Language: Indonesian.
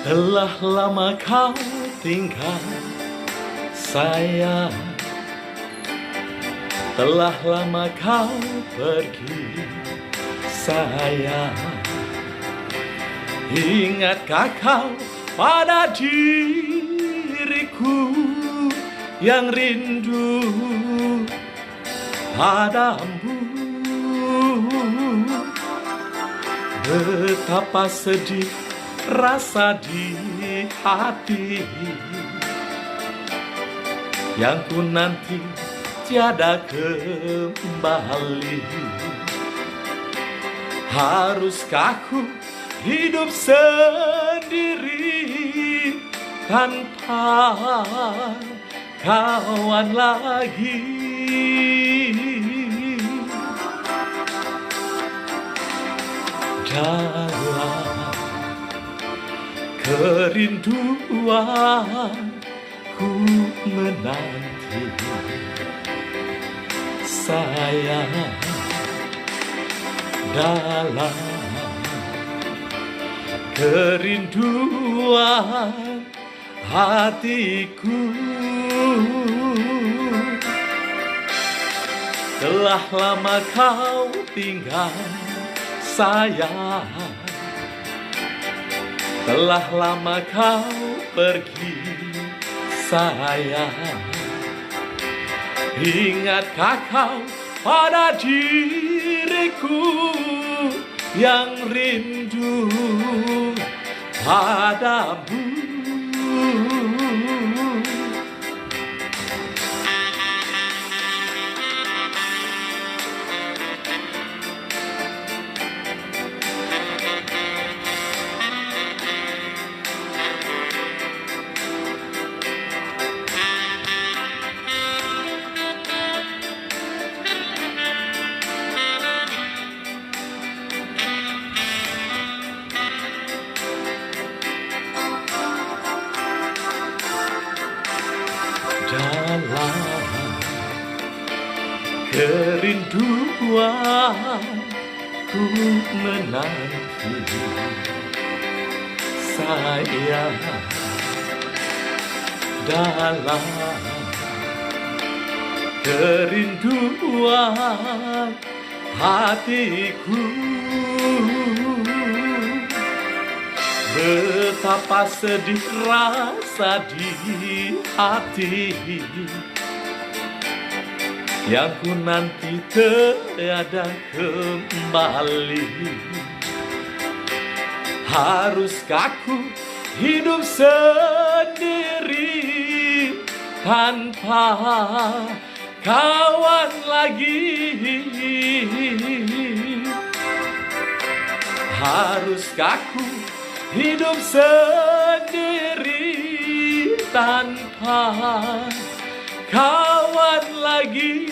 Telah lama kau tinggal sayang, telah lama kau pergi sayang. Ingatkah kau pada diriku yang rindu padamu? Betapa sedih rasa di hati yang ku nanti tiada kembali. Haruskah ku hidup sendiri tanpa kawan lagi? Dalam kerinduan ku menanti sayang, dalam kerinduan hatiku. Telah lama kau tinggal sayang, telah lama kau pergi sayang. Ingatkah kau pada diriku yang rindu padamu? Dalam kerinduan ku menanti sayang, dalam kerinduan hatiku. Betapa sedih rasa di hati yang ku nanti tiada kembali. Haruskah ku hidup sendiri tanpa kawan lagi? Haruskah ku hidup sendiri tanpa kawan lagi?